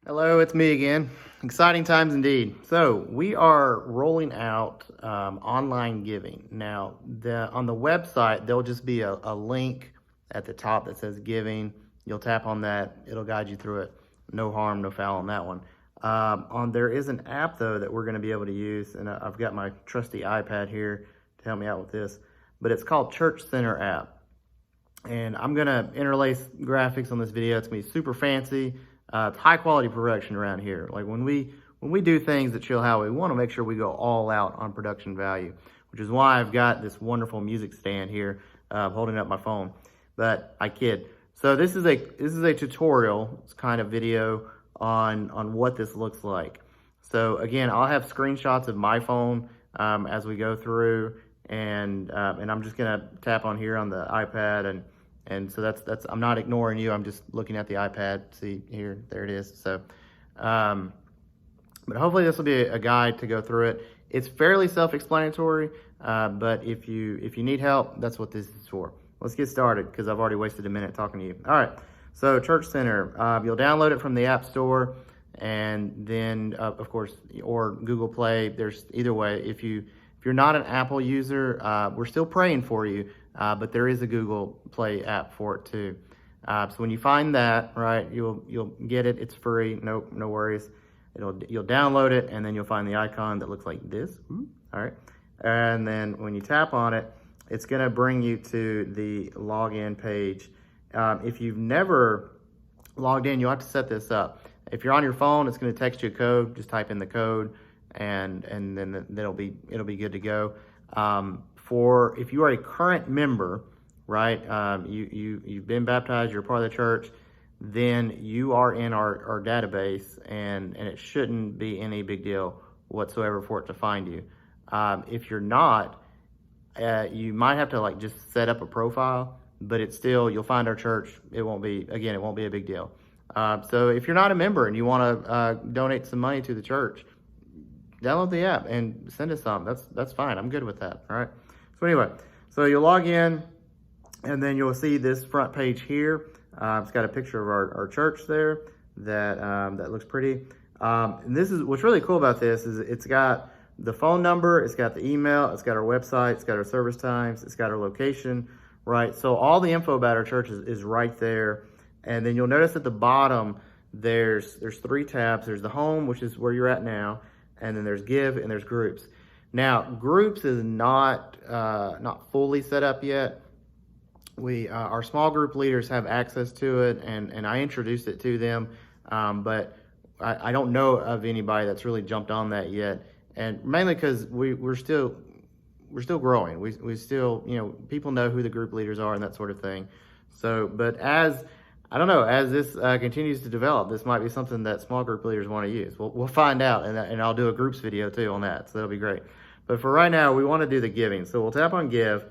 Hello, it's me again. Exciting times indeed. So we are rolling out online giving. Now, on the website, there'll just be a link at the top that says giving. You'll tap on that. It'll guide you through it. No harm, no foul on that one. There is an app though that we're going to be able to use, and I've got my trusty iPad here to help me out with this. But it's called Church Center app, and I'm gonna interlace graphics on this video. It's gonna be super fancy. It's high quality production around here. Like when we do things at Chill How, we want to make sure we go all out on production value, which is why I've got this wonderful music stand here, holding up my phone. But I kid. So this is a tutorial. It's kind of video on what this looks like. So again, I'll have screenshots of my phone as we go through, and I'm just gonna tap on here on the iPad, and so that's I'm not ignoring you. I'm just looking at the iPad. See here, there it is. So, but hopefully this will be a guide to go through it. It's fairly self-explanatory, but if you need help, that's what this is for. Let's get started because I've already wasted a minute talking to you. All right, so Church Center, you'll download it from the App Store, and then of course, or Google Play. There's either way. If you're not an Apple user, we're still praying for you, but there is a Google Play app for it too. So when you find that, right, you'll get it. It's free. No worries. You'll download it, and then you'll find the icon that looks like this. All right, and then when you tap on it, it's gonna bring you to the login page. If you've never logged in, you'll have to set this up. If you're on your phone, it's gonna text you a code. Just type in the code, and then it'll be good to go. For if you are a current member, right, you've been baptized, you're part of the church, then you are in our database, and it shouldn't be any big deal whatsoever for it to find you. If you're not, you might have to like just set up a profile, but it's still, you'll find our church. It won't be a big deal. So if you're not a member and you want to donate some money to the church, download the app and send us some. That's fine. I'm good with that. All right. So anyway, so you'll log in, and then you'll see this front page here. It's got a picture of our church there that looks pretty. And this is what's really cool about this is it's got the phone number, it's got the email, it's got our website, it's got our service times, it's got our location, right? So all the info about our church is right there. And then you'll notice at the bottom there's three tabs. There's the home, which is where you're at now, and then there's give, and there's groups. Now, groups is not fully set up yet. Our small group leaders have access to it, and I introduced it to them, but I don't know of anybody that's really jumped on that yet, and mainly because we're still growing. We still, people know who the group leaders are and that sort of thing. So, but as this continues to develop, this might be something that small group leaders want to use. We'll find out, and I'll do a groups video too on that, so that'll be great. But for right now, we want to do the giving. So we'll tap on give,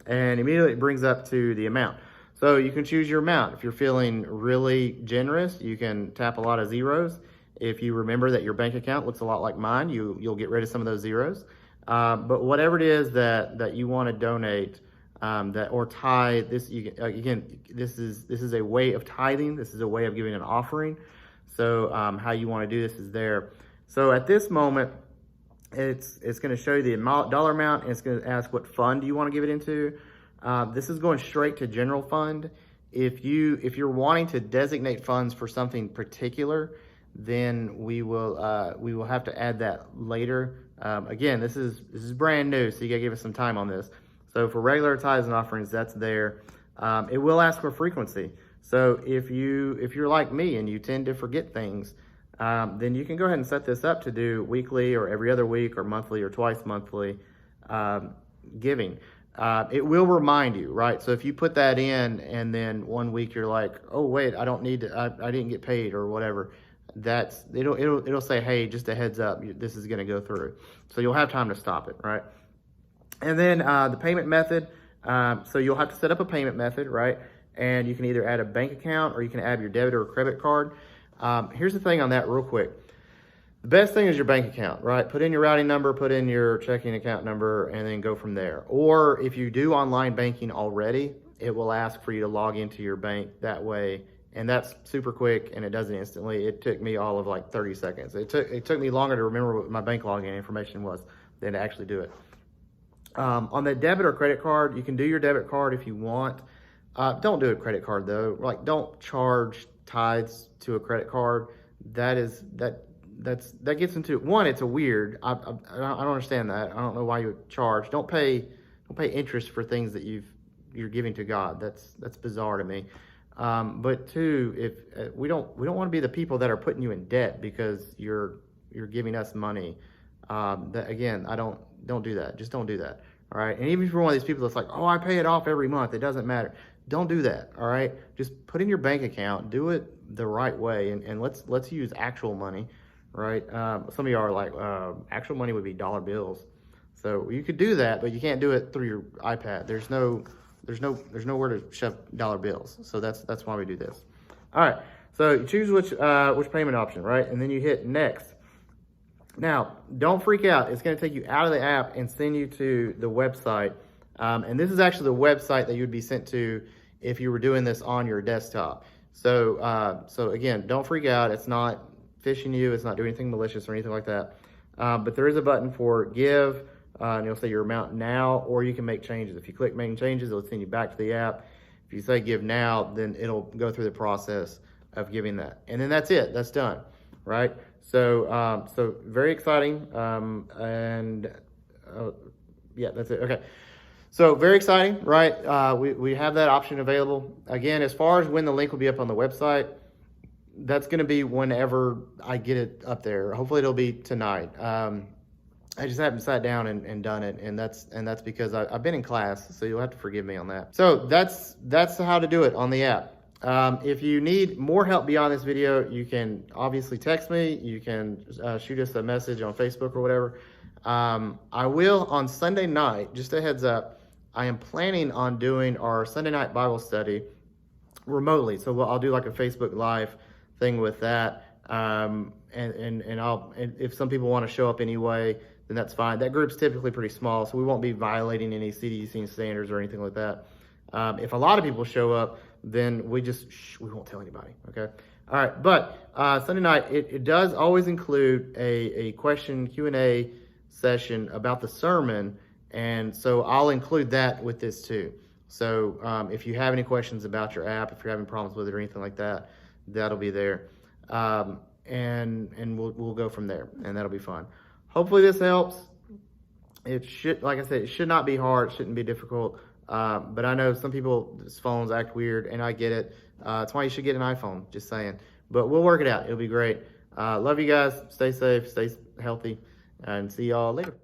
and immediately it brings up to the amount. So you can choose your amount. If you're feeling really generous, you can tap a lot of zeros. If you remember that your bank account looks a lot like mine, you'll get rid of some of those zeros. But whatever it is that you want to donate, or tithe, this is a way of tithing. This is a way of giving an offering. So how you want to do this is there. So at this moment, it's going to show you the dollar amount, and it's going to ask what fund do you want to give it into. This is going straight to general fund. If you're wanting to designate funds for something particular, then we will have to add that later. Again, this is brand new, so you got to give us some time on this. So for regular tithes and offerings, that's there. It will ask for frequency. So if you're like me and you tend to forget things, then you can go ahead and set this up to do weekly or every other week or monthly or twice monthly giving. It will remind you, right? So if you put that in and then one week you're like, oh wait, I don't need to, I didn't get paid or whatever, it'll say, hey, just a heads up, this is going to go through. So you'll have time to stop it, right? And then the payment method. So you'll have to set up a payment method, right? And you can either add a bank account or you can add your debit or credit card. Here's the thing on that real quick. The best thing is your bank account, right? Put in your routing number, put in your checking account number, and then go from there. Or if you do online banking already, it will ask for you to log into your bank. That way and that's super quick, and it does it instantly. It took me all of like 30 seconds. It took me longer to remember what my bank login information was than to actually do it. On the debit or credit card, you can do your debit card if you want. Don't do a credit card though. Like, don't charge tithes to a credit card. That gets into one. It's a weird. I don't understand that. I don't know why you would charge. Don't pay interest for things that you're giving to God. That's bizarre to me. But two, if we don't want to be the people that are putting you in debt because you're giving us money. That again, don't do that. Just don't do that. All right. And even if you're one of these people that's like, oh, I pay it off every month, it doesn't matter. Don't do that. All right. Just put in your bank account, do it the right way. And let's use actual money. Right. Some of you are like, actual money would be dollar bills. So you could do that, but you can't do it through your iPad. There's nowhere to shove dollar bills. So that's why we do this. All right. So you choose which payment option, right? And then you hit next. Now, don't freak out. It's going to take you out of the app and send you to the website. And this is actually the website that you would be sent to if you were doing this on your desktop. So again, don't freak out. It's not phishing you. It's not doing anything malicious or anything like that. But there is a button for give, and you'll say your amount now, or you can make changes. If you click making changes, it'll send you back to the app. If you say give now, then it'll go through the process of giving that. And then that's it. That's done, right? So very exciting. Yeah, that's it. Okay. So very exciting, right? We have that option available. Again, as far as when the link will be up on the website, that's going to be whenever I get it up there. Hopefully it'll be tonight. I just haven't sat down and done it, and that's because I've been in class, so you'll have to forgive me on that. So that's how to do it on the app. If you need more help beyond this video, you can obviously text me. You can shoot us a message on Facebook or whatever. I will on Sunday night, just a heads up, I am planning on doing our Sunday night Bible study remotely. So I'll do like a Facebook Live thing with that. And if some people want to show up anyway, then that's fine. That group's typically pretty small, so we won't be violating any CDC standards or anything like that. If a lot of people show up, then we won't tell anybody, okay? All right, but Sunday night, it does always include a question Q&A session about the sermon, and so I'll include that with this too. So if you have any questions about your app, if you're having problems with it or anything like that, that'll be there. And we'll go from there, and that'll be fun. Hopefully this helps. It should, like I said, it should not be hard. It shouldn't be difficult. But I know some people's phones act weird, and I get it. That's why you should get an iPhone, just saying. But we'll work it out. It'll be great. Love you guys. Stay safe, stay healthy, and see y'all later.